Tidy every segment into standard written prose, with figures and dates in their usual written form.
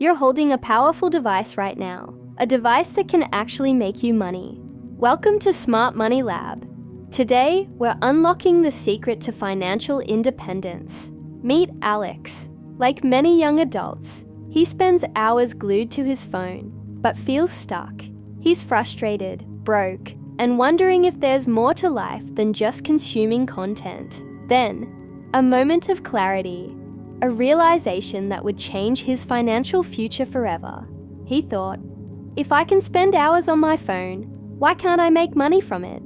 You're holding a powerful device right now, a device that can actually make you money. Welcome to Smart Money Lab. Today, we're unlocking the secret to financial independence. Meet Alex. Like many young adults, he spends hours glued to his phone, but feels stuck. He's frustrated, broke, and wondering if there's more to life than just consuming content. Then, a moment of clarity. A realization that would change his financial future forever. He thought, if I can spend hours on my phone, why can't I make money from it?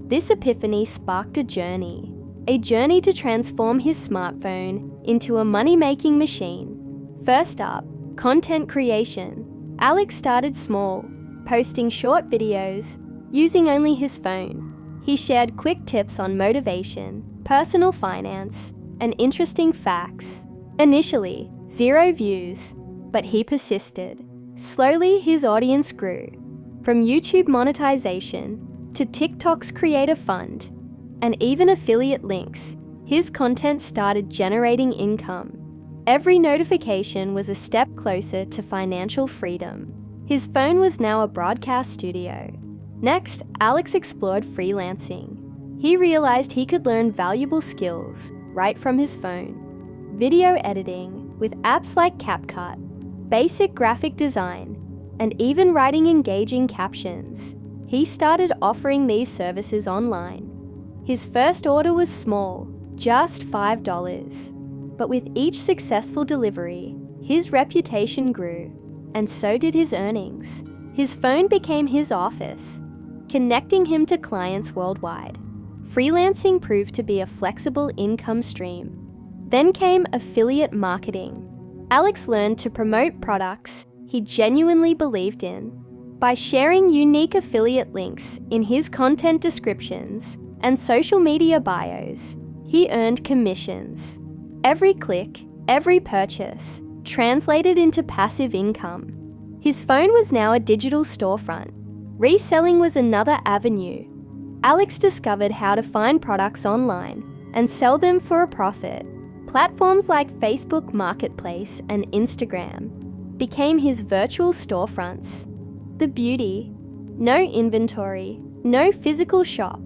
This epiphany sparked a journey to transform his smartphone into a money-making machine. First up, content creation. Alex started small, posting short videos, using only his phone. He shared quick tips on motivation, personal finance, and interesting facts. Initially, 0 views, but he persisted. Slowly, his audience grew. From YouTube monetization to TikTok's creator fund, and even affiliate links, his content started generating income. Every notification was a step closer to financial freedom. His phone was now a broadcast studio. Next, Alex explored freelancing. He realized he could learn valuable skills right from his phone. Video editing with apps like CapCut, basic graphic design, and even writing engaging captions. He started offering these services online. His first order was small, just $5. But with each successful delivery, his reputation grew, and so did his earnings. His phone became his office, connecting him to clients worldwide. Freelancing proved to be a flexible income stream. Then came affiliate marketing. Alex learned to promote products he genuinely believed in. By sharing unique affiliate links in his content descriptions and social media bios, he earned commissions. Every click, every purchase, translated into passive income. His phone was now a digital storefront. Reselling was another avenue. Alex discovered how to find products online and sell them for a profit. Platforms like Facebook Marketplace and Instagram became his virtual storefronts. The beauty: no inventory, no physical shop,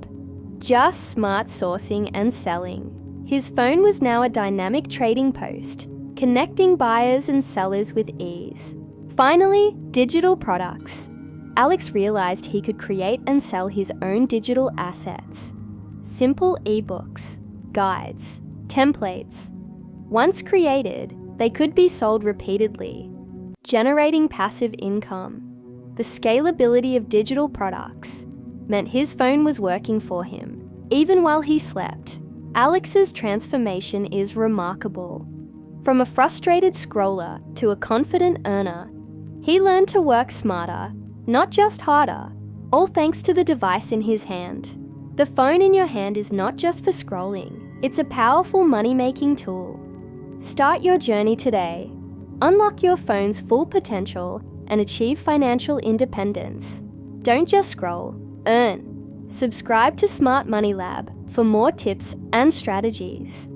just smart sourcing and selling. His phone was now a dynamic trading post, connecting buyers and sellers with ease. Finally, digital products. Alex realized he could create and sell his own digital assets. Simple ebooks, guides, templates. Once created, they could be sold repeatedly, generating passive income. The scalability of digital products meant his phone was working for him, even while he slept. Alex's transformation is remarkable. From a frustrated scroller to a confident earner, he learned to work smarter, not just harder, all thanks to the device in his hand. The phone in your hand is not just for scrolling, it's a powerful money-making tool. Start your journey today. Unlock your phone's full potential and achieve financial independence. Don't just scroll, earn. Subscribe to Smart Money Lab for more tips and strategies.